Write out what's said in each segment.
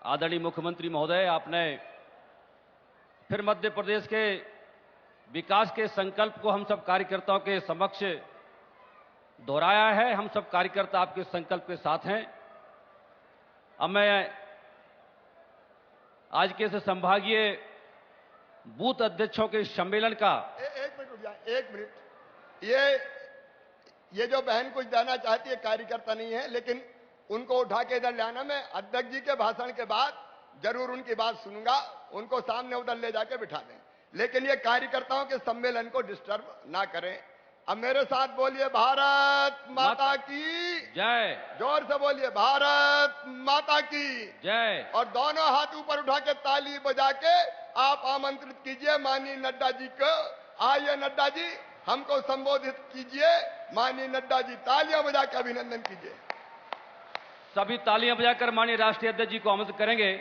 आदरणीय मुख्यमंत्री महोदय, आपने फिर मध्य प्रदेश के विकास के संकल्प को हम सब कार्यकर्ताओं के समक्ष दोहराया है। हम सब कार्यकर्ता आपके संकल्प के साथ हैं। अब मैं आज के इस संभागीय बूथ अध्यक्षों के सम्मेलन का एक मिनट रुक जाए, 1 मिनट। ये जो बहन कुछ देना चाहती है, कार्यकर्ता नहीं है, लेकिन उनको उठा के इधर ले आना। मैं अध्यक्ष जी के भाषण के बाद जरूर उनकी बात सुनूंगा, उनको सामने उधर ले जाके बिठा दें, लेकिन ये कार्यकर्ताओं के सम्मेलन को डिस्टर्ब ना करें। अब मेरे साथ बोलिए, भारत माता की जय। जोर से बोलिए, भारत माता की जय। और दोनों हाथ ऊपर उठा के ताली बजा के आप आमंत्रित कीजिए माननीय नड्डा जी को। आइए नड्डा जी, हमको संबोधित कीजिए। माननीय नड्डा जी, तालियां बजा के अभिनंदन कीजिए। सभी तालियां बजाकर माननीय राष्ट्रीय अध्यक्ष जी को आमंत्रित करेंगे।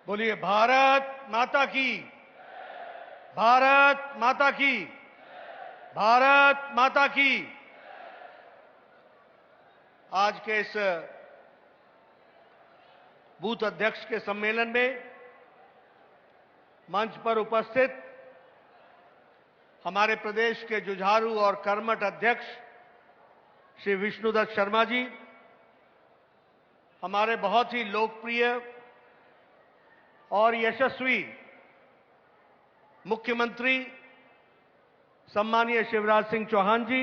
बोलिए, भारत माता की, भारत माता की, भारत माता की। आज के इस बूथ अध्यक्ष के सम्मेलन में मंच पर उपस्थित हमारे प्रदेश के जुझारू और कर्मठ अध्यक्ष श्री विष्णुदत्त शर्मा जी, हमारे बहुत ही लोकप्रिय और यशस्वी मुख्यमंत्री सम्मानीय शिवराज सिंह चौहान जी,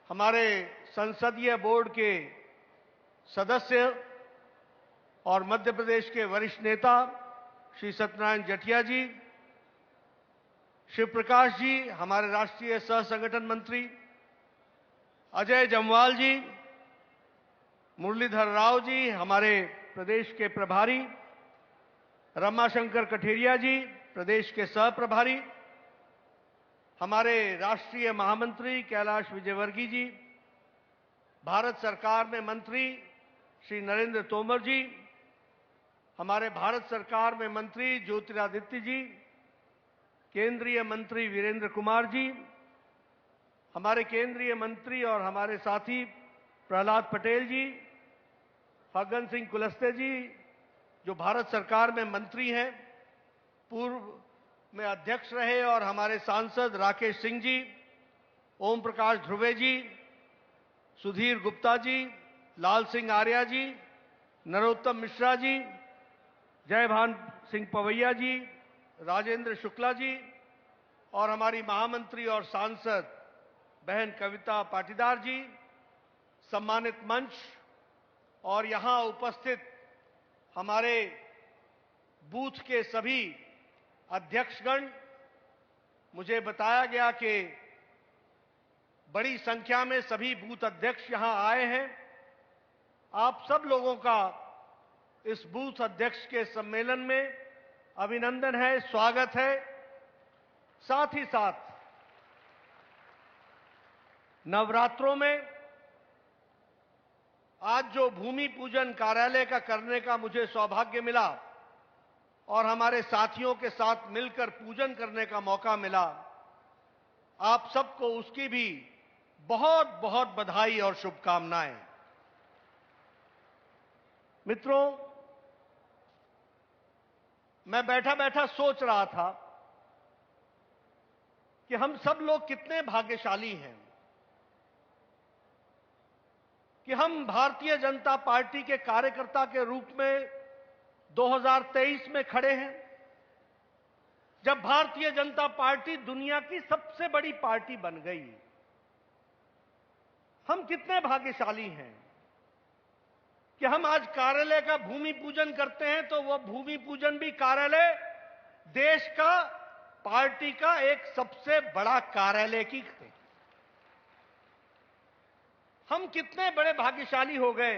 हमारे संसदीय बोर्ड के सदस्य और मध्य प्रदेश के वरिष्ठ नेता श्री सत्यनारायण जटिया जी, शिव प्रकाश जी, हमारे राष्ट्रीय सह संगठन मंत्री अजय जमवाल जी, मुरलीधर राव जी, हमारे प्रदेश के प्रभारी रमाशंकर कठेरिया जी, प्रदेश के सह प्रभारी, हमारे राष्ट्रीय महामंत्री कैलाश विजयवर्गीय जी, भारत सरकार में मंत्री श्री नरेंद्र तोमर जी, हमारे भारत सरकार में मंत्री ज्योतिरादित्य जी, केंद्रीय मंत्री वीरेंद्र कुमार जी, हमारे केंद्रीय मंत्री और हमारे साथी प्रहलाद पटेल जी, फग्गन सिंह कुलस्ते जी जो भारत सरकार में मंत्री हैं, पूर्व में अध्यक्ष रहे, और हमारे सांसद राकेश सिंह जी, ओम प्रकाश ध्रुवे जी, सुधीर गुप्ता जी, लाल सिंह आर्या जी, नरोत्तम मिश्रा जी, जयभान सिंह पवैया जी, राजेंद्र शुक्ला जी, और हमारी महामंत्री और सांसद बहन कविता पाटीदार जी, सम्मानित मंच और यहां उपस्थित हमारे बूथ के सभी अध्यक्षगण, मुझे बताया गया कि बड़ी संख्या में सभी बूथ अध्यक्ष यहां आए हैं। आप सब लोगों का इस बूथ अध्यक्ष के सम्मेलन में अभिनंदन है, स्वागत है। साथ ही साथ नवरात्रों में आज जो भूमि पूजन कार्यालय का करने का मुझे सौभाग्य मिला और हमारे साथियों के साथ मिलकर पूजन करने का मौका मिला, आप सबको उसकी भी बहुत बहुत बधाई और शुभकामनाएं। मित्रों, मैं बैठा बैठा सोच रहा था कि हम सब लोग कितने भाग्यशाली हैं कि हम भारतीय जनता पार्टी के कार्यकर्ता के रूप में 2023 में खड़े हैं, जब भारतीय जनता पार्टी दुनिया की सबसे बड़ी पार्टी बन गई। हम कितने भाग्यशाली हैं कि हम आज कार्यालय का भूमि पूजन करते हैं, तो वह भूमि पूजन भी कार्यालय देश का, पार्टी का एक सबसे बड़ा कार्यालय की। हम कितने बड़े भाग्यशाली हो गए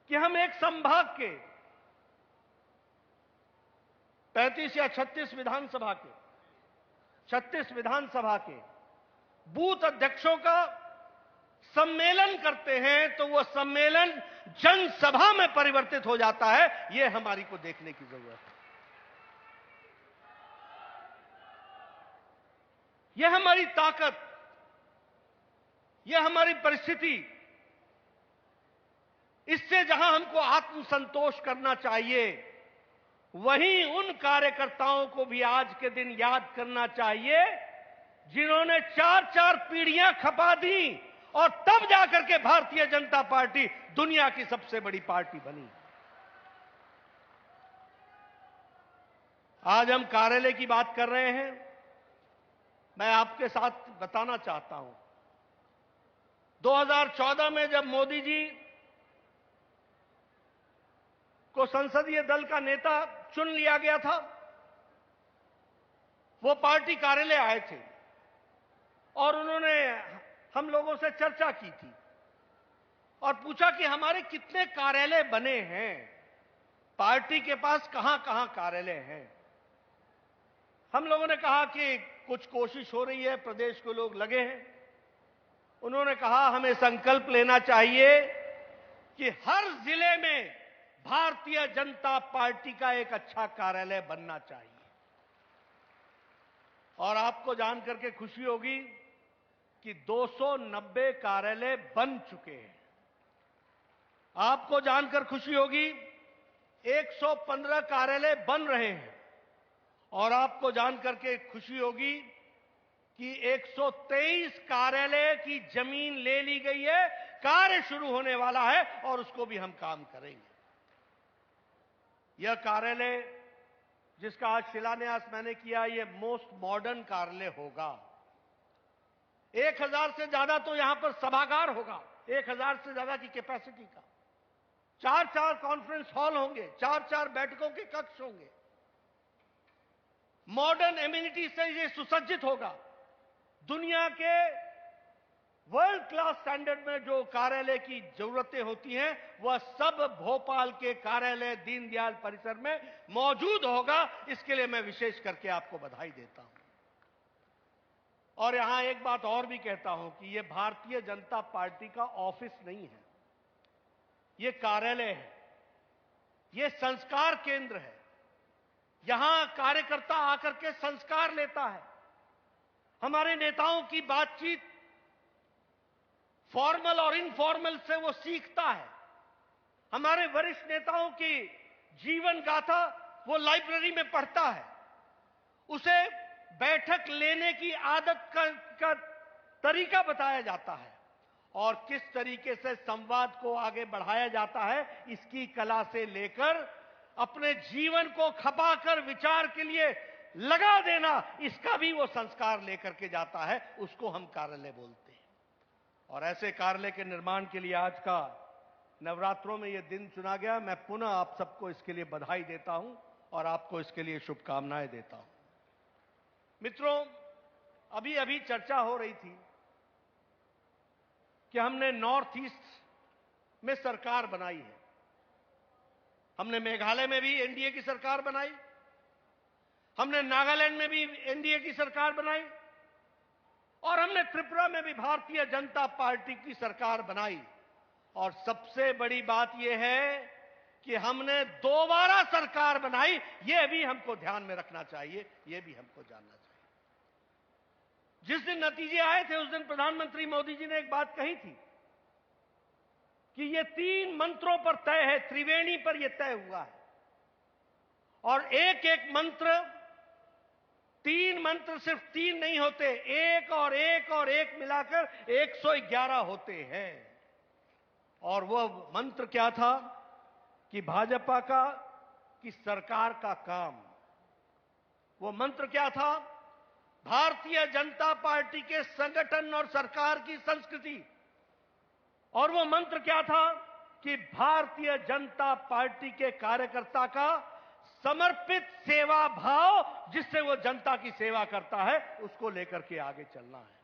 कि हम एक संभाग के 35 या 36 विधानसभा के 36 विधानसभा के बूथ अध्यक्षों का सम्मेलन करते हैं तो वह सम्मेलन जनसभा में परिवर्तित हो जाता है। यह हमारी को देखने की जरूरत है। यह हमारी ताकत, यह हमारी परिस्थिति, इससे जहां हमको आत्मसंतोष करना चाहिए, वहीं उन कार्यकर्ताओं को भी आज के दिन याद करना चाहिए जिन्होंने 4-4 पीढ़ियां खपा दी और तब जाकर के भारतीय जनता पार्टी दुनिया की सबसे बड़ी पार्टी बनी। आज हम कार्यालय की बात कर रहे हैं। मैं आपके साथ बताना चाहता हूं, 2014 में जब मोदी जी को संसदीय दल का नेता चुन लिया गया था, वो पार्टी कार्यालय आए थे और उन्होंने हम लोगों से चर्चा की थी और पूछा कि हमारे कितने कार्यालय बने हैं, पार्टी के पास कहां कहां कार्यालय हैं। हम लोगों ने कहा कि कुछ कोशिश हो रही है, प्रदेश के लोग लगे हैं। उन्होंने कहा हमें संकल्प लेना चाहिए कि हर जिले में भारतीय जनता पार्टी का एक अच्छा कार्यालय बनना चाहिए। और आपको जानकर के खुशी होगी कि 290 कार्यालय बन चुके हैं। आपको जानकर खुशी होगी 115 कार्यालय बन रहे हैं। और आपको जानकर के खुशी होगी कि 123 कार्यालय की जमीन ले ली गई है, कार्य शुरू होने वाला है और उसको भी हम काम करेंगे। यह कार्यालय जिसका आज शिलान्यास मैंने किया, यह मोस्ट मॉडर्न कार्यालय होगा। 1000 से ज्यादा तो यहां पर सभागार होगा, 1000 से ज्यादा की कैपेसिटी का। 4-4 कॉन्फ्रेंस हॉल होंगे, 4-4 बैठकों के कक्ष होंगे। मॉडर्न एमिनिटी से यह सुसज्जित होगा। दुनिया के वर्ल्ड क्लास स्टैंडर्ड में जो कार्यालय की जरूरतें होती हैं, वह सब भोपाल के कार्यालय दीनदयाल परिसर में मौजूद होगा। इसके लिए मैं विशेष करके आपको बधाई देता हूं। और यहां एक बात और भी कहता हूं कि यह भारतीय जनता पार्टी का ऑफिस नहीं है, यह कार्यालय है, यह संस्कार केंद्र है। यहां कार्यकर्ता आकर के संस्कार लेता है। हमारे नेताओं की बातचीत फॉर्मल और इनफॉर्मल से वो सीखता है। हमारे वरिष्ठ नेताओं की जीवन गाथा वो लाइब्रेरी में पढ़ता है। उसे बैठक लेने की आदत का तरीका बताया जाता है और किस तरीके से संवाद को आगे बढ़ाया जाता है, इसकी कला से लेकर अपने जीवन को खपाकर विचार के लिए लगा देना, इसका भी वो संस्कार लेकर के जाता है। उसको हम कार्यालय बोलते हैं। और ऐसे कार्यालय के निर्माण के लिए आज का नवरात्रों में यह दिन चुना गया। मैं पुनः आप सबको इसके लिए बधाई देता हूं और आपको इसके लिए शुभकामनाएं देता हूं। मित्रों, अभी अभी चर्चा हो रही थी कि हमने नॉर्थ ईस्ट में सरकार बनाई है। हमने मेघालय में भी एनडीए की सरकार बनाई, हमने नागालैंड में भी एनडीए की सरकार बनाई और हमने त्रिपुरा में भी भारतीय जनता पार्टी की सरकार बनाई। और सबसे बड़ी बात यह है कि हमने दोबारा सरकार बनाई। यह भी हमको ध्यान में रखना चाहिए, यह भी हमको जानना चाहिए। जिस दिन नतीजे आए थे उस दिन प्रधानमंत्री मोदी जी ने एक बात कही थी कि यह 3 मंत्रों पर तय है, त्रिवेणी पर यह तय हुआ है। और एक एक मंत्र, 3 मंत्र सिर्फ 3 नहीं होते, एक और एक और एक मिलाकर 111 होते हैं। और वह मंत्र क्या था कि भाजपा का, कि सरकार का काम। वो मंत्र क्या था? भारतीय जनता पार्टी के संगठन और सरकार की संस्कृति। और वो मंत्र क्या था कि भारतीय जनता पार्टी के कार्यकर्ता का समर्पित सेवा भाव, जिससे वो जनता की सेवा करता है, उसको लेकर के आगे चलना है।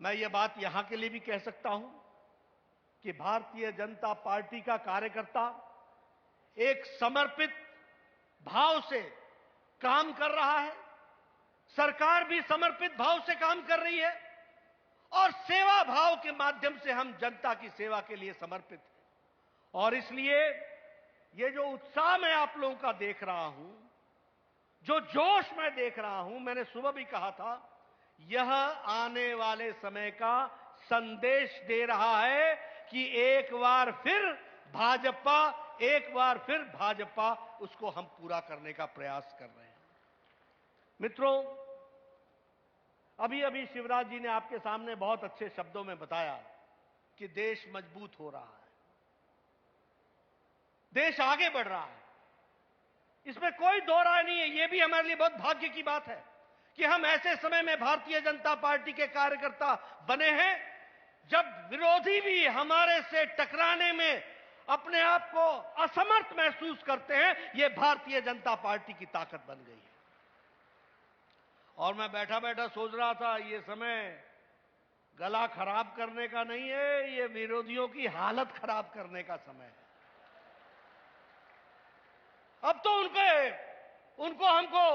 मैं ये बात यहां के लिए भी कह सकता हूं कि भारतीय जनता पार्टी का कार्यकर्ता एक समर्पित भाव से काम कर रहा है, सरकार भी समर्पित भाव से काम कर रही है और सेवा भाव के माध्यम से हम जनता की सेवा के लिए समर्पित हैं। और इसलिए ये जो उत्साह मैं आप लोगों का देख रहा हूं, जो जोश मैं देख रहा हूं, मैंने सुबह भी कहा था, यह आने वाले समय का संदेश दे रहा है कि एक बार फिर भाजपा उसको हम पूरा करने का प्रयास कर रहे हैं। मित्रों, अभी अभी शिवराज जी ने आपके सामने बहुत अच्छे शब्दों में बताया कि देश मजबूत हो रहा है, देश आगे बढ़ रहा है, इसमें कोई दो राय नहीं है। यह भी हमारे लिए बहुत भाग्य की बात है कि हम ऐसे समय में भारतीय जनता पार्टी के कार्यकर्ता बने हैं जब विरोधी भी हमारे से टकराने में अपने आप को असमर्थ महसूस करते हैं। यह भारतीय जनता पार्टी की ताकत बन गई है। और मैं बैठा बैठा सोच रहा था, यह समय गला खराब करने का नहीं है, यह विरोधियों की हालत खराब करने का समय है। अब तो उनको हमको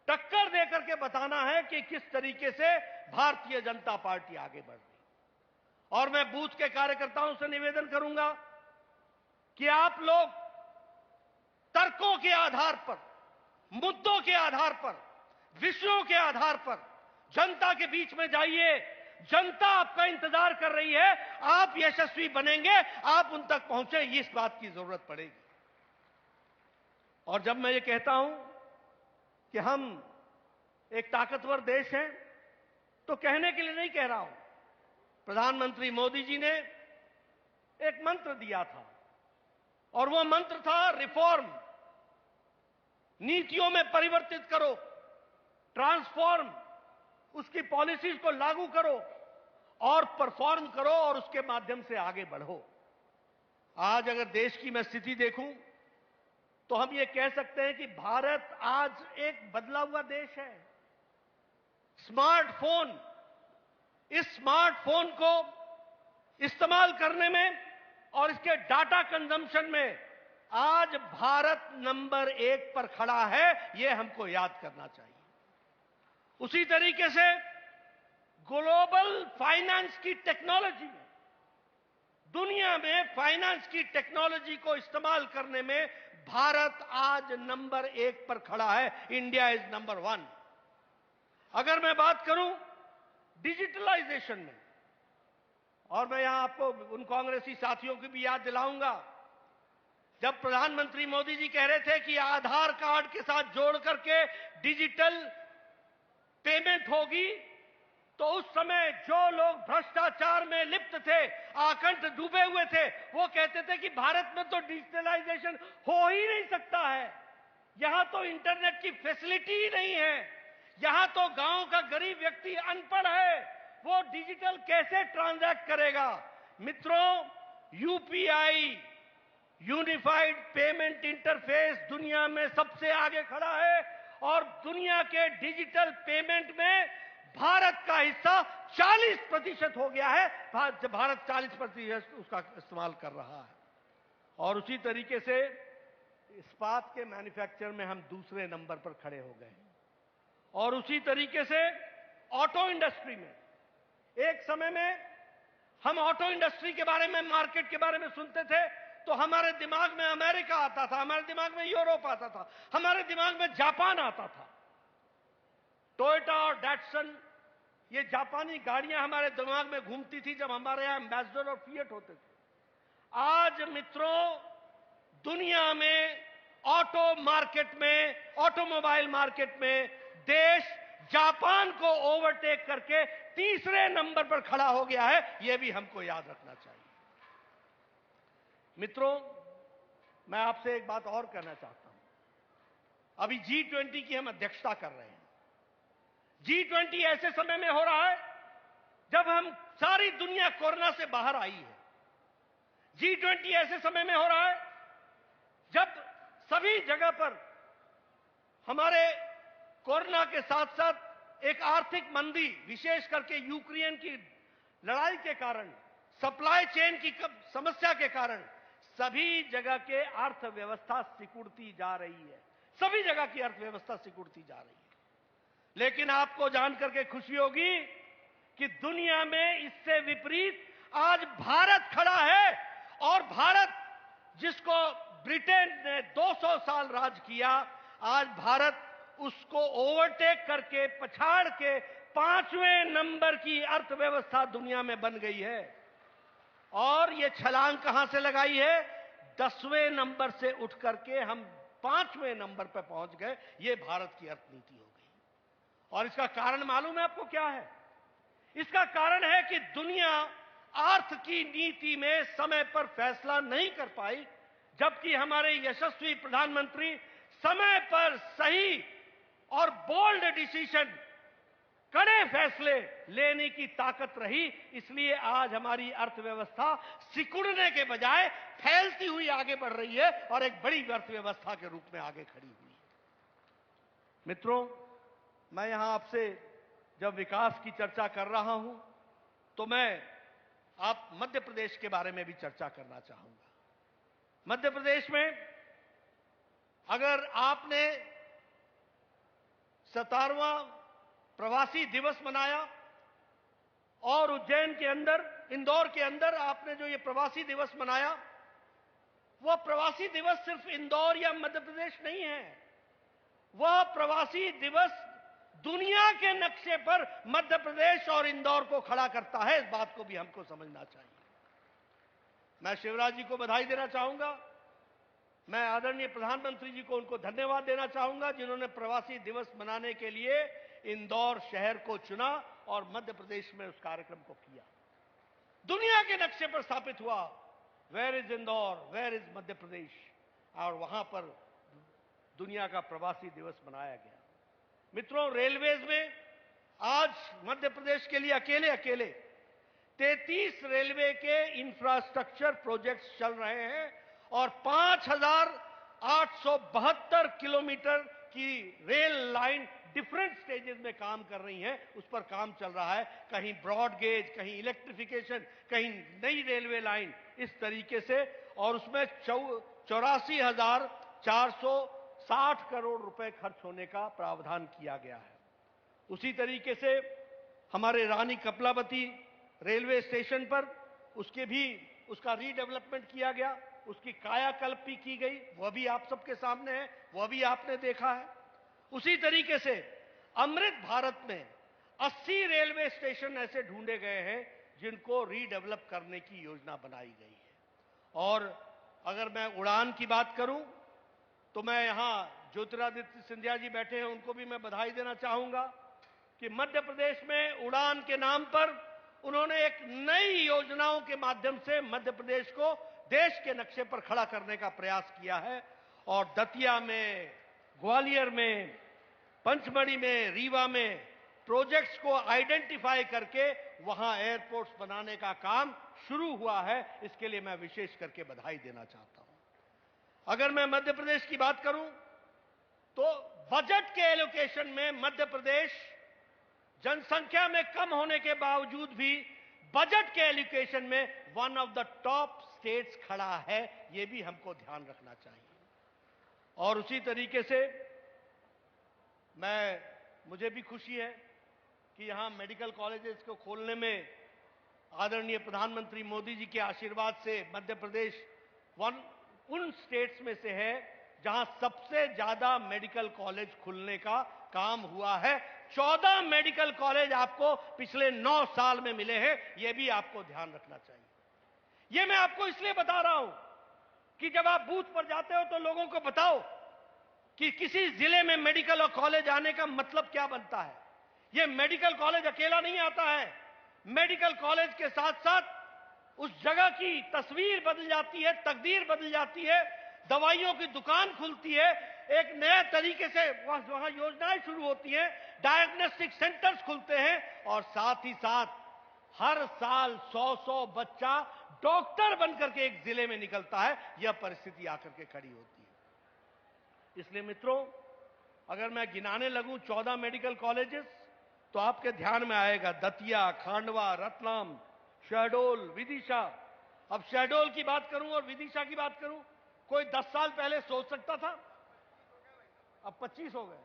टक्कर देकर के बताना है कि किस तरीके से भारतीय जनता पार्टी आगे बढ़ रही। और मैं बूथ के कार्यकर्ताओं से निवेदन करूंगा कि आप लोग तर्कों के आधार पर, मुद्दों के आधार पर, विषयों के आधार पर जनता के बीच में जाइए। जनता आपका इंतजार कर रही है, आप यशस्वी बनेंगे, आप उन तक पहुंचे, इस बात की जरूरत पड़ेगी। और जब मैं ये कहता हूं कि हम एक ताकतवर देश हैं, तो कहने के लिए नहीं कह रहा हूं। प्रधानमंत्री मोदी जी ने एक मंत्र दिया था और वो मंत्र था रिफॉर्म। नीतियों में परिवर्तित करो, ट्रांसफॉर्म, उसकी पॉलिसीज को लागू करो और परफॉर्म करो और उसके माध्यम से आगे बढ़ो। आज अगर देश की मैं स्थिति देखूं तो हम ये कह सकते हैं कि भारत आज एक बदला हुआ देश है। स्मार्टफोन, इस स्मार्टफोन को इस्तेमाल करने में और इसके डाटा कंजम्पशन में आज भारत नंबर 1 पर खड़ा है, यह हमको याद करना चाहिए। उसी तरीके से ग्लोबल फाइनेंस की टेक्नोलॉजी में, दुनिया में फाइनेंस की टेक्नोलॉजी को इस्तेमाल करने में भारत आज नंबर 1 पर खड़ा है। India is number 1। अगर मैं बात करूं डिजिटलाइजेशन में, और मैं यहां आपको उन कांग्रेसी साथियों की भी याद दिलाऊंगा, जब प्रधानमंत्री मोदी जी कह रहे थे कि आधार कार्ड के साथ जोड़ करके डिजिटल पेमेंट होगी, तो उस समय जो लोग भ्रष्टाचार में लिप्त थे, आकंठ डूबे हुए थे, वो कहते थे कि भारत में तो डिजिटलाइजेशन हो ही नहीं सकता है, यहां तो इंटरनेट की फैसिलिटी ही नहीं है, यहां तो गांव का गरीब व्यक्ति अनपढ़ है, वो डिजिटल कैसे ट्रांजैक्ट करेगा। मित्रों, यूपीआई, यूनिफाइड पेमेंट इंटरफेस दुनिया में सबसे आगे खड़ा है और दुनिया के डिजिटल पेमेंट में भारत का हिस्सा 40% हो गया है। भारत 40% उसका इस्तेमाल कर रहा है। और उसी तरीके से इस्पात के मैन्युफैक्चर में हम दूसरे नंबर पर खड़े हो गए। और उसी तरीके से ऑटो इंडस्ट्री में, एक समय में हम ऑटो इंडस्ट्री के बारे में, मार्केट के बारे में सुनते थे तो हमारे दिमाग में अमेरिका आता था, हमारे दिमाग में यूरोप आता था, हमारे दिमाग में जापान आता था। टोयोटा और डैटसन, ये जापानी गाड़ियां हमारे दिमाग में घूमती थी जब हमारे यहां एम्बेसडर और फिएट होते थे। आज मित्रों, दुनिया में ऑटो मार्केट में, ऑटोमोबाइल मार्केट में देश जापान को ओवरटेक करके तीसरे नंबर पर खड़ा हो गया है। यह भी हमको याद रखना चाहिए। मित्रों, मैं आपसे एक बात और कहना चाहता हूं। अभी G20 की हम अध्यक्षता कर रहे हैं। G20 ऐसे समय में हो रहा है जब हम सारी दुनिया कोरोना से बाहर आई है। G20 ऐसे समय में हो रहा है जब सभी जगह पर हमारे कोरोना के साथ साथ एक आर्थिक मंदी, विशेष करके यूक्रेन की लड़ाई के कारण, सप्लाई चेन की समस्या के कारण सभी जगह के अर्थव्यवस्था सिकुड़ती जा रही है, सभी जगह की अर्थव्यवस्था सिकुड़ती जा रही है। लेकिन आपको जानकर के खुशी होगी कि दुनिया में इससे विपरीत आज भारत खड़ा है, और भारत जिसको ब्रिटेन ने 200 साल राज किया, आज भारत उसको ओवरटेक करके, पछाड़ के 5वें नंबर की अर्थव्यवस्था दुनिया में बन गई है। और ये छलांग कहां से लगाई है? 10वें नंबर से उठ करके हम 5वें नंबर पर पहुंच गए। ये भारत की अर्थनीति हो गई। और इसका कारण मालूम है आपको क्या है? इसका कारण है कि दुनिया अर्थ की नीति में समय पर फैसला नहीं कर पाई, जबकि हमारे यशस्वी प्रधानमंत्री समय पर सही और बोल्ड डिसीजन, कड़े फैसले लेने की ताकत रही। इसलिए आज हमारी अर्थव्यवस्था सिकुड़ने के बजाय फैलती हुई आगे बढ़ रही है और एक बड़ी अर्थव्यवस्था के रूप में आगे खड़ी हुई है। मित्रों, मैं यहां आपसे जब विकास की चर्चा कर रहा हूं तो मैं आप मध्य प्रदेश के बारे में भी चर्चा करना चाहूंगा। मध्य प्रदेश में अगर आपने 17वां प्रवासी दिवस मनाया और उज्जैन के अंदर, इंदौर के अंदर आपने जो ये प्रवासी दिवस मनाया, वह प्रवासी दिवस सिर्फ इंदौर या मध्य प्रदेश नहीं है, वह प्रवासी दिवस दुनिया के नक्शे पर मध्य प्रदेश और इंदौर को खड़ा करता है। इस बात को भी हमको समझना चाहिए। मैं शिवराज जी को बधाई देना चाहूंगा। मैं आदरणीय प्रधानमंत्री जी को उनको धन्यवाद देना चाहूंगा, जिन्होंने प्रवासी दिवस मनाने के लिए इंदौर शहर को चुना और मध्य प्रदेश में उस कार्यक्रम को किया। दुनिया के नक्शे पर स्थापित हुआ, where is Indore, where is Madhya Pradesh, और वहां पर दुनिया का प्रवासी दिवस मनाया गया। मित्रों, रेलवेज में आज मध्य प्रदेश के लिए अकेले 33 रेलवे के इंफ्रास्ट्रक्चर प्रोजेक्ट्स चल रहे हैं और 5,872 किलोमीटर की रेल लाइन डिफरेंट स्टेजेस में काम कर रही हैं, उस पर काम चल रहा है। कहीं ब्रॉड गेज, कहीं इलेक्ट्रिफिकेशन, कहीं नई रेलवे लाइन, इस तरीके से। और उसमें 84,460 करोड़ रुपए खर्च होने का प्रावधान किया गया है। उसी तरीके से हमारे रानी कपलावती रेलवे स्टेशन पर उसका रीडेवलपमेंट किया गया, उसकी कायाकल्प भी की गई, वह भी आप सबके सामने है, वह भी आपने देखा है। उसी तरीके से अमृत भारत में 80 रेलवे स्टेशन ऐसे ढूंढे गए हैं जिनको रीडेवलप करने की योजना बनाई गई है। और अगर मैं उड़ान की बात करूं तो मैं यहां ज्योतिरादित्य सिंधिया जी बैठे हैं, उनको भी मैं बधाई देना चाहूंगा कि मध्य प्रदेश में उड़ान के नाम पर उन्होंने एक नई योजनाओं के माध्यम से मध्य प्रदेश को देश के नक्शे पर खड़ा करने का प्रयास किया है। और दतिया में, ग्वालियर में, पंचमढ़ी में, रीवा में प्रोजेक्ट्स को आइडेंटिफाई करके वहां एयरपोर्ट्स बनाने का काम शुरू हुआ है। इसके लिए मैं विशेष करके बधाई देना चाहता हूं। अगर मैं मध्य प्रदेश की बात करूं तो बजट के एलोकेशन में मध्य प्रदेश जनसंख्या में कम होने के बावजूद भी बजट के एलोकेशन में one of the top states खड़ा है। यह भी हमको ध्यान रखना चाहिए। और उसी तरीके से मुझे भी खुशी है कि यहां मेडिकल कॉलेजेस को खोलने में आदरणीय प्रधानमंत्री मोदी जी के आशीर्वाद से मध्य प्रदेश उन स्टेट्स में से है जहां सबसे ज्यादा मेडिकल कॉलेज खुलने का काम हुआ है। 14 मेडिकल कॉलेज आपको पिछले 9 साल में मिले हैं, यह भी आपको ध्यान रखना चाहिए। यह मैं आपको इसलिए बता रहा हूं कि जब आप बूथ पर जाते हो तो लोगों को बताओ कि किसी जिले में मेडिकल कॉलेज आने का मतलब क्या बनता है। यह मेडिकल कॉलेज अकेला नहीं आता है, मेडिकल कॉलेज के साथ साथ उस जगह की तस्वीर बदल जाती है, तकदीर बदल जाती है, दवाइयों की दुकान खुलती है, एक नए तरीके से वहां योजनाएं शुरू होती हैं, डायग्नोस्टिक सेंटर्स खुलते हैं और साथ ही साथ हर साल 100 बच्चा डॉक्टर बनकर के एक जिले में निकलता है। यह परिस्थिति आकर के खड़ी होती है। इसलिए मित्रों, अगर मैं गिनाने लगूं 14 मेडिकल कॉलेजेस तो आपके ध्यान में आएगा दतिया, खांडवा, रतलाम, शहडोल, विदिशा, अब शहडोल की बात करूं और विदिशा की बात करूं, कोई 10 साल पहले सोच सकता था? अब 25 हो गए।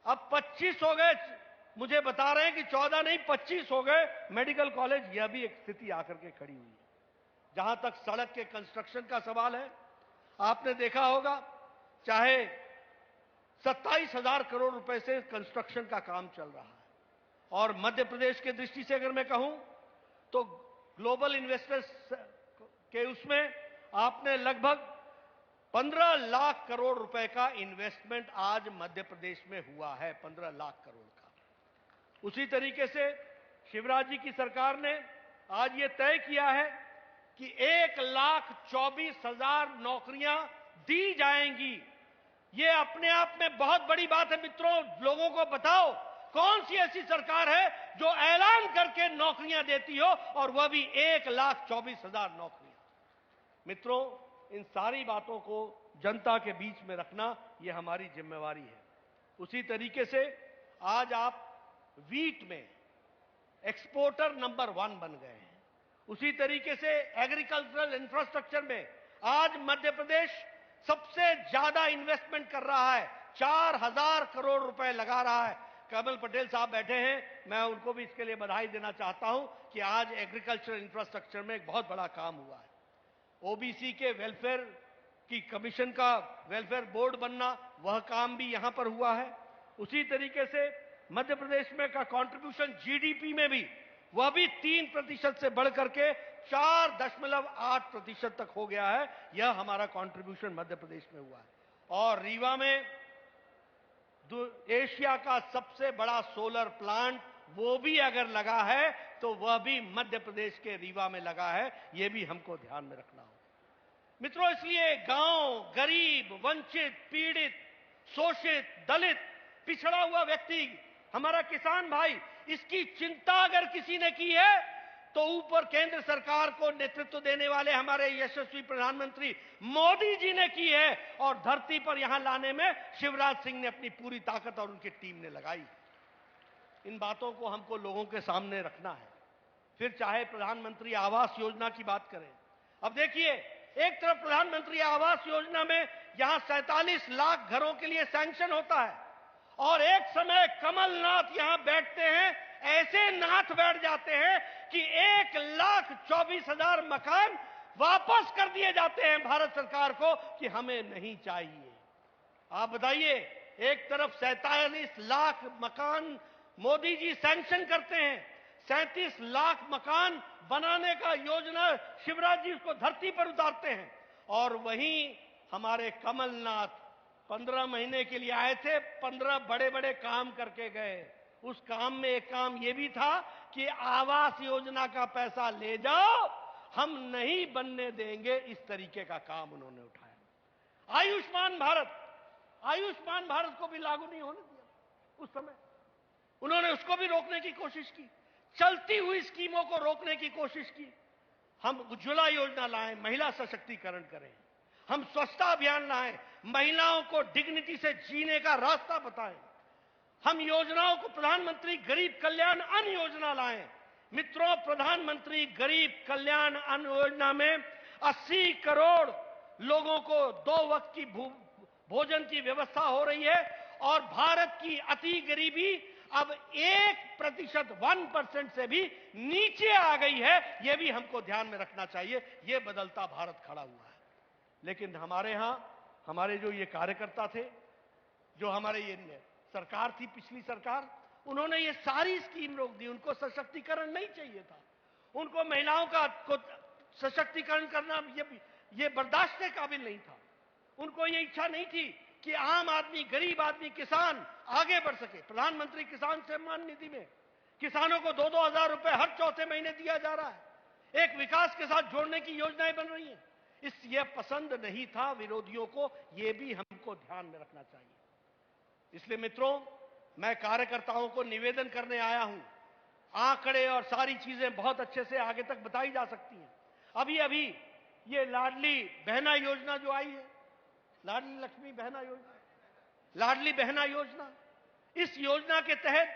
अब 25 हो गए। मुझे बता रहे हैं कि 14 नहीं 25 हो गए मेडिकल कॉलेज। यह भी एक स्थिति आकर के खड़ी हुई है। जहां तक सड़क के कंस्ट्रक्शन का सवाल है, आपने देखा होगा, चाहे 27,000 करोड़ रुपए से कंस्ट्रक्शन का काम चल रहा है। और मध्य प्रदेश के दृष्टि से अगर मैं कहूं तो ग्लोबल इन्वेस्टर्स के उसमें आपने लगभग 15 लाख करोड़ रुपए का इन्वेस्टमेंट आज मध्य प्रदेश में हुआ है, 15 लाख करोड़ का। उसी तरीके से शिवराज जी की सरकार ने आज ये तय किया है कि 1,24,000 नौकरियां दी जाएंगी। ये अपने आप में बहुत बड़ी बात है। मित्रों, लोगों को बताओ कौन सी ऐसी सरकार है जो ऐलान करके नौकरियां देती हो, और वह भी 1,24,000 नौकरियां। मित्रों, इन सारी बातों को जनता के बीच में रखना यह हमारी जिम्मेवारी है। उसी तरीके से आज आप वीट में एक्सपोर्टर नंबर 1 बन गए हैं। उसी तरीके से एग्रीकल्चरल इंफ्रास्ट्रक्चर में आज मध्य प्रदेश सबसे ज्यादा इन्वेस्टमेंट कर रहा है, 4,000 करोड़ रुपए लगा रहा है। कमल पटेल साहब बैठे हैं, मैं उनको भी इसके लिए बधाई देना चाहता हूं कि आज एग्रीकल्चरल इंफ्रास्ट्रक्चर में एक बहुत बड़ा काम हुआ है। ओबीसी के वेलफेयर की कमीशन का वेलफेयर बोर्ड बनना, वह काम भी यहां पर हुआ है। उसी तरीके से मध्य प्रदेश में का कंट्रीब्यूशन जीडीपी में भी, वह भी 3% से बढ़कर के 4.8% तक हो गया है। यह हमारा कंट्रीब्यूशन मध्य प्रदेश में हुआ है। और रीवा में एशिया का सबसे बड़ा सोलर प्लांट, वो भी अगर लगा है तो वह भी मध्य प्रदेश के रीवा में लगा है। यह भी हमको ध्यान में रखना होगा। मित्रों, इसलिए गांव, गरीब, वंचित, पीड़ित, शोषित, दलित, पिछड़ा हुआ व्यक्ति, हमारा किसान भाई, इसकी चिंता अगर किसी ने की है तो ऊपर केंद्र सरकार को नेतृत्व देने वाले हमारे यशस्वी प्रधानमंत्री मोदी जी ने की है। और धरती पर यहां लाने में शिवराज सिंह ने अपनी पूरी ताकत और उनकी टीम ने लगाई। इन बातों को हमको लोगों के सामने रखना है। फिर चाहे प्रधानमंत्री आवास योजना की बात करें। अब देखिए, एक तरफ प्रधानमंत्री आवास योजना में यहां 47 लाख घरों के लिए सैंक्शन होता है, और एक समय कमलनाथ यहां बैठते हैं, ऐसे नाथ बैठ जाते हैं कि 1,24,000 मकान वापस कर दिए जाते हैं भारत सरकार को कि हमें नहीं चाहिए। आप बताइए, एक तरफ 47 लाख मकान मोदी जी सैंक्शन करते हैं, 37 लाख मकान बनाने का योजना शिवराज जी उसको धरती पर उतारते हैं, और वहीं हमारे कमलनाथ 15 महीने के लिए आए थे, 15 बड़े बड़े काम करके गए। उस काम में एक काम यह भी था कि आवास योजना का पैसा ले जाओ, हम नहीं बनने देंगे। इस तरीके का काम उन्होंने उठाया। आयुष्मान भारत को भी लागू नहीं होने दिया। उस समय उन्होंने उसको भी रोकने की कोशिश की, चलती हुई स्कीमों को रोकने की कोशिश की। हम उज्ज्वला योजना लाएं, महिला सशक्तिकरण करें। हम स्वच्छता अभियान लाएं, महिलाओं को डिग्निटी से जीने का रास्ता बताएं। हम योजनाओं को प्रधानमंत्री गरीब कल्याण अन्न योजना लाएं। मित्रों, प्रधानमंत्री गरीब कल्याण अन्न योजना में 80 करोड़ लोगों को 2 वक्त की भोजन की व्यवस्था हो रही है, और भारत की अति गरीबी अब 1% से भी नीचे आ गई है। यह भी हमको ध्यान में रखना चाहिए। यह बदलता भारत खड़ा हुआ है। लेकिन हमारे यहां हमारे जो ये कार्यकर्ता थे, जो हमारे ये सरकार थी, पिछली सरकार, उन्होंने ये सारी स्कीम रोक दी। उनको सशक्तिकरण नहीं चाहिए था। उनको महिलाओं को सशक्तिकरण करना ये बर्दाश्त के काबिल नहीं था। उनको ये इच्छा नहीं थी कि आम आदमी, गरीब आदमी, किसान आगे बढ़ सके। प्रधानमंत्री किसान सम्मान निधि में किसानों को 2-2 हजार रुपए हर चौथे महीने दिया जा रहा है। एक विकास के साथ जोड़ने की योजनाएं बन रही हैं। ये पसंद नहीं था विरोधियों को। ये भी हमको ध्यान में रखना चाहिए। इसलिए मित्रों, मैं कार्यकर्ताओं को निवेदन करने आया हूं। आंकड़े और सारी चीजें बहुत अच्छे से आगे तक बताई जा सकती हैं। अभी ये लाडली बहना योजना जो आई है, लाडली लक्ष्मी बहना योजना, लाडली बहना योजना, इस योजना के तहत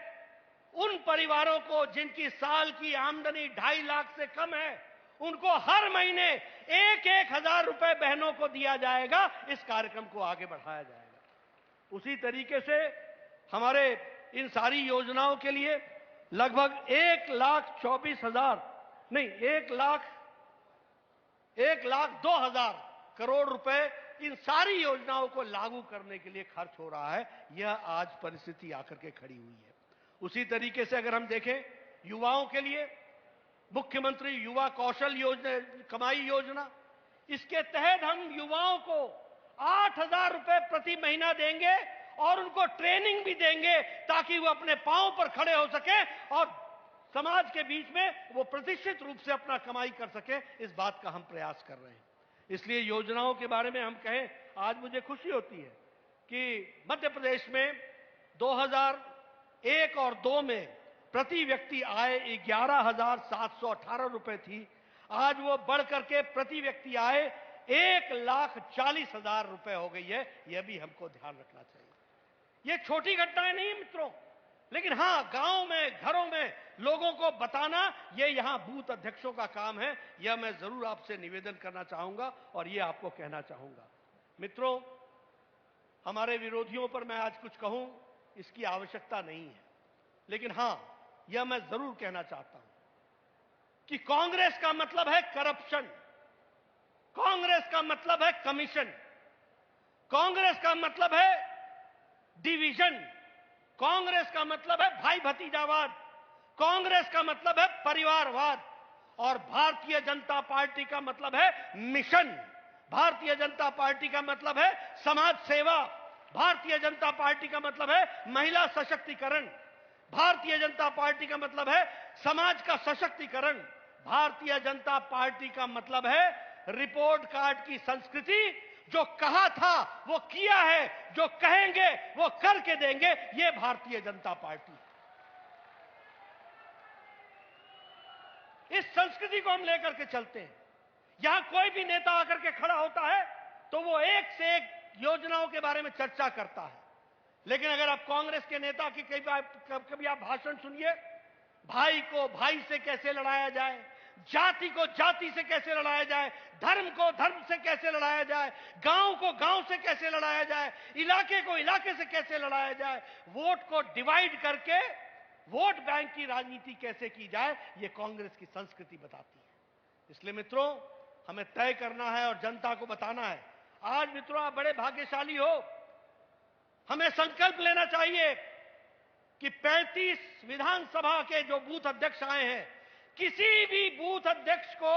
उन परिवारों को जिनकी साल की आमदनी 2.5 लाख से कम है, उनको हर महीने 1,000 रुपए बहनों को दिया जाएगा। इस कार्यक्रम को आगे बढ़ाया जाएगा। उसी तरीके से हमारे इन सारी योजनाओं के लिए लगभग 1,24,000 नहीं 1,02,000 करोड़ रुपए इन सारी योजनाओं को लागू करने के लिए खर्च हो रहा है। यह आज परिस्थिति आकर के खड़ी हुई है। उसी तरीके से अगर हम देखें युवाओं के लिए मुख्यमंत्री युवा कौशल योजना कमाई योजना, इसके तहत हम युवाओं को 8,000 रुपए प्रति महीना देंगे और उनको ट्रेनिंग भी देंगे ताकि वो अपने पांव पर खड़े हो सके और समाज के बीच में वो प्रतिष्ठित रूप से अपना कमाई कर सके। इस बात का हम प्रयास कर रहे हैं। इसलिए योजनाओं के बारे में हम कहें, आज मुझे खुशी होती है कि मध्य प्रदेश में 2001 और 2 में प्रति व्यक्ति आय 11,718 रुपए थी। आज वो बढ़ करके प्रति व्यक्ति आय 1,40,000 रुपए हो गई है। यह भी हमको ध्यान रखना चाहिए। ये छोटी घटनाएं नहीं मित्रों, लेकिन हां, गांव में घरों में लोगों को बताना ये यहां बूथ अध्यक्षों का काम है। यह मैं जरूर आपसे निवेदन करना चाहूंगा और ये आपको कहना चाहूंगा। मित्रों, हमारे विरोधियों पर मैं आज कुछ कहूं इसकी आवश्यकता नहीं है, लेकिन हां, यह मैं जरूर कहना चाहता हूं कि कांग्रेस का मतलब है करप्शन, कांग्रेस का मतलब है कमीशन, कांग्रेस का मतलब है डिवीजन, कांग्रेस का मतलब है भाई भतीजावाद, कांग्रेस का मतलब है परिवारवाद और भारतीय जनता पार्टी का मतलब है मिशन। भारतीय जनता पार्टी का मतलब है समाज सेवा, भारतीय जनता पार्टी का मतलब है महिला सशक्तिकरण, भारतीय जनता पार्टी का मतलब है समाज का सशक्तिकरण, भारतीय जनता पार्टी का मतलब है रिपोर्ट कार्ड की संस्कृति। जो कहा था वो किया है, जो कहेंगे वो करके देंगे, ये भारतीय जनता पार्टी। इस संस्कृति को हम लेकर के चलते हैं। यहां कोई भी नेता आकर के खड़ा होता है तो वो एक से एक योजनाओं के बारे में चर्चा करता है, लेकिन अगर आप कांग्रेस के नेता की कभी आप भाषण सुनिए, भाई को भाई से कैसे लड़ाया जाए, जाति को जाति से कैसे लड़ाया जाए, धर्म को धर्म से कैसे लड़ाया जाए, गांव को गांव से कैसे लड़ाया जाए, इलाके को इलाके से कैसे लड़ाया जाए, वोट को डिवाइड करके वोट बैंक की राजनीति कैसे की जाए, ये कांग्रेस की संस्कृति बताती है। इसलिए मित्रों, हमें तय करना है और जनता को बताना है। आज मित्रों, आप बड़े भाग्यशाली हो। हमें संकल्प लेना चाहिए कि 35 विधानसभा के जो बूथ अध्यक्ष आए हैं, किसी भी बूथ अध्यक्ष को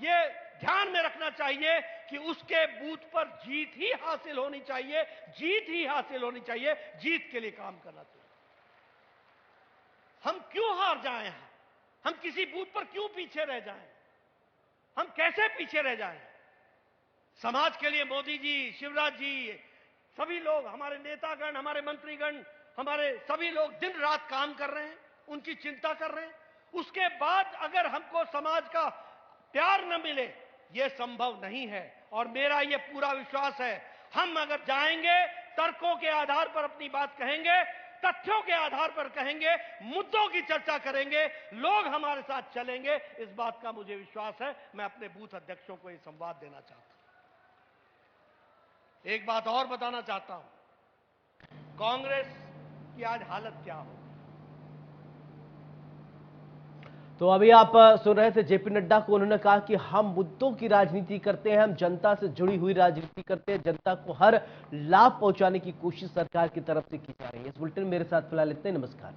यह ध्यान में रखना चाहिए कि उसके बूथ पर जीत ही हासिल होनी चाहिए, जीत ही हासिल होनी चाहिए, जीत के लिए काम करना चाहिए। हम क्यों हार जाएं? हम किसी बूथ पर क्यों पीछे रह जाएं? हम कैसे पीछे रह जाएं? समाज के लिए मोदी जी, शिवराज जी, सभी लोग, हमारे नेतागण, हमारे मंत्रीगण, हमारे सभी लोग दिन रात काम कर रहे हैं, उनकी चिंता कर रहे हैं। उसके बाद अगर हमको समाज का प्यार न मिले, यह संभव नहीं है। और मेरा यह पूरा विश्वास है, हम अगर जाएंगे, तर्कों के आधार पर अपनी बात कहेंगे, तथ्यों के आधार पर कहेंगे, मुद्दों की चर्चा करेंगे, लोग हमारे साथ चलेंगे, इस बात का मुझे विश्वास है। मैं अपने बूथ अध्यक्षों को यह संवाद देना चाहता हूं। एक बात और बताना चाहता हूं, कांग्रेस की आज हालत क्या हो। तो अभी आप सुन रहे थे जेपी नड्डा को। उन्होंने कहा कि हम मुद्दों की राजनीति करते हैं, हम जनता से जुड़ी हुई राजनीति करते हैं, जनता को हर लाभ पहुंचाने की कोशिश सरकार की तरफ से की जा रही है। इस बुलेटिन मेरे साथ फिलहाल इतने। नमस्कार।